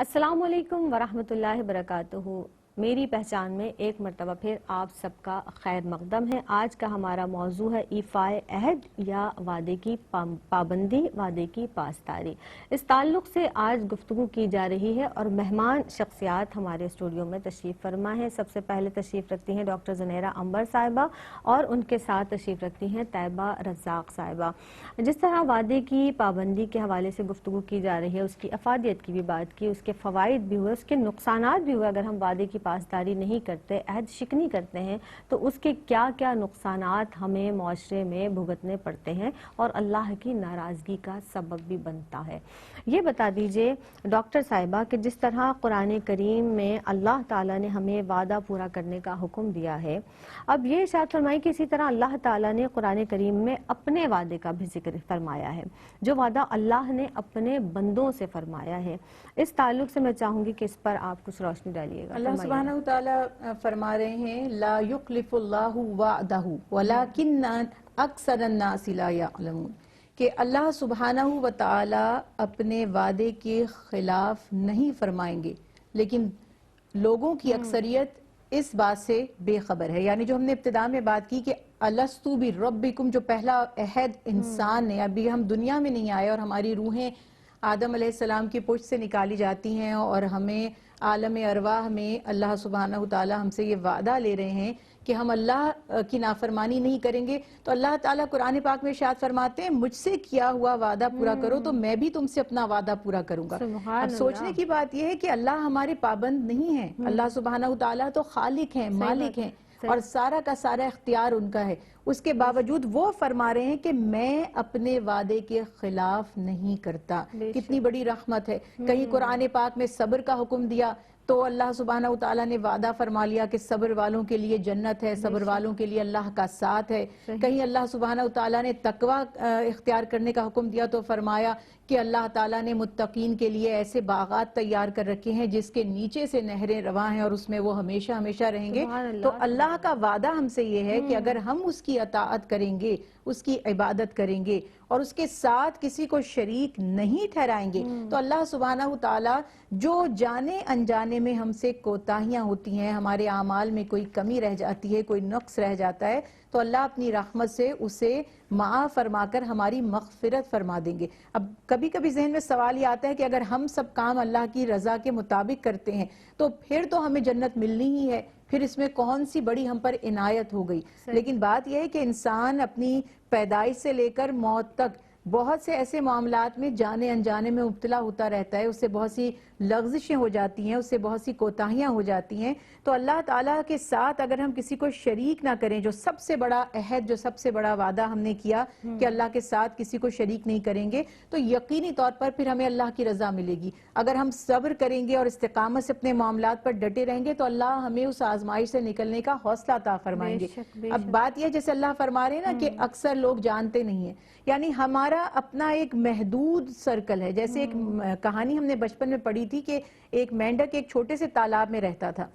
السلام علیکم ورحمۃ اللہ وبرکاتہ۔ میری پہچان میں ایک مرتبہ پھر آپ سب کا خیر مقدم ہے۔ آج کا ہمارا موضوع ہے ایفائے عہد یا وعدے کی پابندی، وعدے کی پاسداری۔ اس تعلق سے آج گفتگو کی جا رہی ہے اور مہمان شخصیات ہمارے اسٹوڈیو میں تشریف فرما ہیں۔ سب سے پہلے تشریف رکھتی ہیں ڈاکٹر زنیرہ عنبر صاحبہ اور ان کے ساتھ تشریف رکھتی ہیں طیبہ رزاق صاحبہ۔ جس طرح وعدے کی پابندی کے حوالے سے گفتگو کی جا رہی ہے، اس کی افادیت کی بھی بات کی، اس کے فوائد بھی ہوئے، اس کے نقصانات بھی ہوئے۔ اگر ہم وعدے کی پاسداری نہیں کرتے، عہد شکنی کرتے ہیں تو اس کے کیا کیا نقصانات ہمیں معاشرے میں بھگتنے پڑتے ہیں اور اللہ کی ناراضگی کا سبب بھی بنتا ہے۔ یہ بتا دیجئے ڈاکٹر صاحبہ کہ جس طرح قرآن کریم میں اللہ تعالیٰ نے ہمیں وعدہ پورا کرنے کا حکم دیا ہے، اب یہ ارشاد فرمائی کہ اسی طرح اللہ تعالیٰ نے قرآن کریم میں اپنے وعدے کا بھی ذکر فرمایا ہے، جو وعدہ اللہ نے اپنے بندوں سے فرمایا ہے۔ اس تعلق سے میں چاہوں گی کہ اس پر آپ کچھ روشنی ڈالیے گا۔ اللہ سبحانہ وتعالیٰ فرما رہے ہیں لا یخلف اللہ وعدہ ولکن اکثر الناس لا یعلمون، کہ اللہ سبحانہ وتعالیٰ اپنے وعدے کے خلاف نہیں فرمائیں گے، لیکن لوگوں کی اکثریت اس بات سے بے خبر ہے۔ یعنی جو ہم نے ابتدا میں بات کی کہ الستو بربکم، جو پہلا عہد انسان نے، ابھی ہم دنیا میں نہیں آئے اور ہماری روحیں آدم علیہ السلام کی پشت سے نکالی جاتی ہیں اور ہمیں عالم ارواح میں اللہ سبحانہ وتعالی ہم سے یہ وعدہ لے رہے ہیں کہ ہم اللہ کی نافرمانی نہیں کریں گے، تو اللہ تعالیٰ قرآن پاک میں ارشاد فرماتے ہیں مجھ سے کیا ہوا وعدہ پورا کرو تو میں بھی تم سے اپنا وعدہ پورا کروں گا۔ اب سوچنے کی بات یہ ہے کہ اللہ ہمارے پابند نہیں ہے، اللہ سبحانہ وتعالی تو خالق ہیں، مالک ہیں اور سارا کا سارا اختیار ان کا ہے۔ اس کے باوجود وہ فرما رہے ہیں کہ میں اپنے وعدے کے خلاف نہیں کرتا۔ کتنی بڑی رحمت ہے۔ کہیں قرآن پاک میں صبر کا حکم دیا تو اللہ سبحانہ وتعالی نے وعدہ فرما لیا کہ صبر والوں کے لیے جنت ہے، صبر والوں کے لیے اللہ کا ساتھ ہے۔ کہیں اللہ سبحانہ وتعالی نے تقوی اختیار کرنے کا حکم دیا تو فرمایا کہ اللہ تعالیٰ نے متقین کے لیے ایسے باغات تیار کر رکھے ہیں جس کے نیچے سے نہریں رواں ہیں اور اس میں وہ ہمیشہ ہمیشہ رہیں گے۔ تو اللہ کا وعدہ ہم سے یہ ہے کہ اگر ہم اس کی اطاعت کریں گے، اس کی عبادت کریں گے اور اس کے ساتھ کسی کو شریک نہیں ٹھہرائیں گے تو اللہ سبحانہ وتعالی جو جانے انجانے میں ہم سے کوتاہیاں ہوتی ہیں، ہمارے اعمال میں کوئی کمی رہ جاتی ہے، کوئی نقص رہ جاتا ہے، تو اللہ اپنی رحمت سے اسے معاف فرما کر ہماری مغفرت فرما دیں گے۔ اب کبھی کبھی ذہن میں سوال یہ آتا ہے کہ اگر ہم سب کام اللہ کی رضا کے مطابق کرتے ہیں تو پھر تو ہمیں جنت ملنی ہی ہے، پھر اس میں کون سی بڑی ہم پر عنایت ہو گئی۔ لیکن بات یہ ہے کہ انسان اپنی پیدائش سے لے کر موت تک بہت سے ایسے معاملات میں جانے انجانے میں مبتلا ہوتا رہتا ہے، اس سے بہت سی لغزشیں ہو جاتی ہیں، اس سے بہت سی کوتاہیاں ہو جاتی ہیں۔ تو اللہ تعالیٰ کے ساتھ اگر ہم کسی کو شریک نہ کریں، جو سب سے بڑا عہد، جو سب سے بڑا وعدہ ہم نے کیا کہ اللہ کے ساتھ کسی کو شریک نہیں کریں گے، تو یقینی طور پر پھر ہمیں اللہ کی رضا ملے گی۔ اگر ہم صبر کریں گے اور استقامت سے اپنے معاملات پر ڈٹے رہیں گے تو اللہ ہمیں اس آزمائش سے نکلنے کا حوصلہ عطا فرمائیں گے۔ اب بات یہ جیسے اللہ فرما رہے ہیں نا کہ اکثر لوگ جانتے نہیں ہیں، یعنی ہمارا اپنا ایک محدود سرکل ہے۔ جیسے ایک کہانی ہم نے بچپن میں پڑھی تھی کہ ایک مینڈک ایک چھوٹے سے تالاب میں رہتا تھا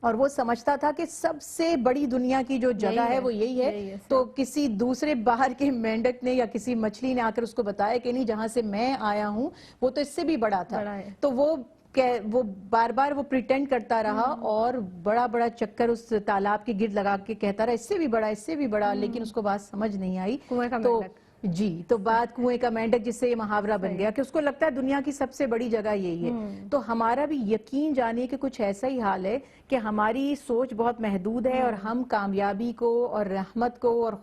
اور وہ سمجھتا تھا کہ سب سے بڑی دنیا کی جو جگہ ہے وہ یہی ہے۔ تو کسی دوسرے باہر کے مینڈک نے یا کسی مچھلی نے آ کر اس کو بتایا کہ نہیں، جہاں سے میں آیا ہوں وہ تو اس سے بھی بڑا تھا۔ تو وہ بار بار وہ پریٹینڈ کرتا رہا اور بڑا بڑا چکر اس تالاب کے گرد لگا کے کہتا رہا اس سے بھی بڑا، اس سے بھی بڑا، لیکن اس کو بات سمجھ نہیں آئی۔ تو بات کنویں کا مینڈک، جس سے یہ محاورہ بن گیا کہ اس کو لگتا ہے دنیا کی سب سے بڑی جگہ یہی ہے۔ تو ہمارا بھی یقین جانیے کہ کچھ ایسا ہی حال ہے کہ ہماری سوچ بہت محدود ہے اور ہم کامیابی کو اور رحمت کو اور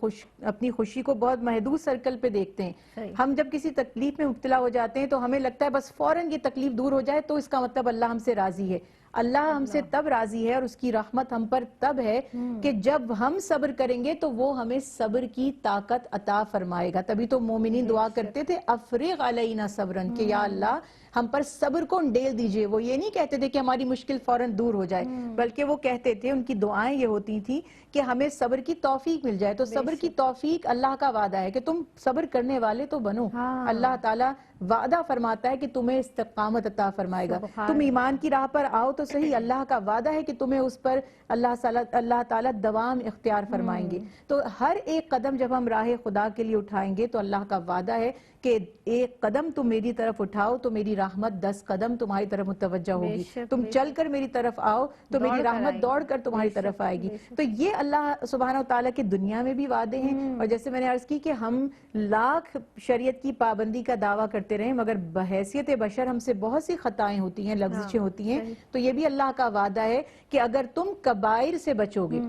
اپنی خوشی کو بہت محدود سرکل پہ دیکھتے ہیں۔ ہم جب کسی تکلیف میں مبتلا ہو جاتے ہیں تو ہمیں لگتا ہے بس فوراً یہ تکلیف دور ہو جائے تو اس کا مطلب اللہ ہم سے راضی ہے۔ اللہ ہم سے تب راضی ہے اور اس کی رحمت ہم پر تب ہے کہ جب ہم صبر کریں گے تو وہ ہمیں صبر کی طاقت عطا فرمائے گا۔ تبھی تو مومنین دعا کرتے تھے افرغ علینا صبرن، کہ یا اللہ ہم پر صبر کو انڈیل دیجئے۔ وہ یہ نہیں کہتے تھے کہ ہماری مشکل فوراً دور ہو جائے، بلکہ وہ کہتے تھے، ان کی دعائیں یہ ہوتی تھی کہ ہمیں صبر کی توفیق مل جائے۔ تو صبر کی توفیق اللہ کا وعدہ ہے کہ تم صبر کرنے والے تو بنو۔ اللہ تعالیٰ وعدہ فرماتا ہے کہ تمہیں استقامت عطا فرمائے گا۔ تم ایمان کی راہ پر آؤ تو صحیح، اللہ کا وعدہ ہے کہ تمہیں اس پر اللہ تعالیٰ دوام اختیار فرمائیں گے۔ تو ہر ایک قدم جب ہم راہ خدا کے لیے اٹھائیں گے تو اللہ کا وعدہ ہے کہ ایک قدم تم میری طرف اٹھاؤ تو میری رحمت 10 قدم تمہاری طرف متوجہ ہوگی، تم چل کر میری طرف آؤ تو میری رحمت دوڑ کر تمہاری طرف آئے گی۔ تو یہ اللہ سبحانہ وتعالیٰ کے دنیا میں بھی وعدے ہیں، اور جیسے میں نے عرض کی کہ ہم لاکھ شریعت کی پابندی کا دعویٰ کرتے رہیں مگر بحیثیت بشر ہم سے بہت سی خطائیں ہوتی ہیں، لغزشیں ہوتی ہیں، تو یہ بھی اللہ کا وعدہ ہے کہ اگر تم کبائر سے بچو گے،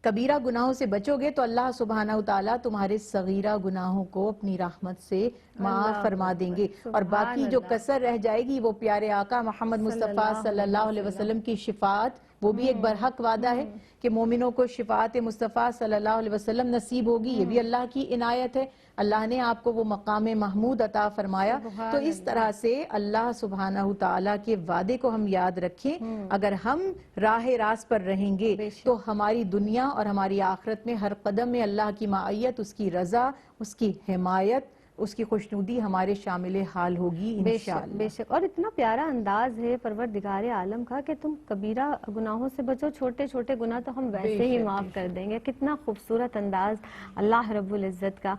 کبیرہ گناہوں سے بچو گے تو اللہ سبحانہ وتعالیٰ تمہارے صغیرہ گناہوں کو اپنی رحمت سے معاف فرما دیں گے، اور باقی جو کسر رہ جائے گی وہ پیارے آقا محمد مصطفیٰ صلی اللہ علیہ وسلم کی شفاعت، وہ بھی ایک برحق وعدہ ہے کہ مومنوں کو شفاعت مصطفیٰ صلی اللہ علیہ وسلم نصیب ہوگی، یہ بھی اللہ کی عنایت ہے، اللہ نے آپ کو وہ مقام محمود عطا فرمایا۔ تو اس طرح سے اللہ سبحانہ وتعالیٰ کے وعدے کو ہم یاد رکھیں، اگر ہم راہ راست پر رہیں گے تو ہماری دنیا اور ہماری آخرت میں ہر قدم میں اللہ کی معیت، اس کی رضا، اس کی حمایت، اس کی خوشنودی ہمارے شامل حال ہوگی انشاءاللہ۔ بے شک، اور اتنا پیارا انداز ہے پروردگار عالم کا کہ تم کبیرہ گناہوں سے بچو، چھوٹے چھوٹے گناہ تو ہم ویسے ہی معاف کر دیں گے۔ کتنا خوبصورت انداز اللہ رب العزت کا۔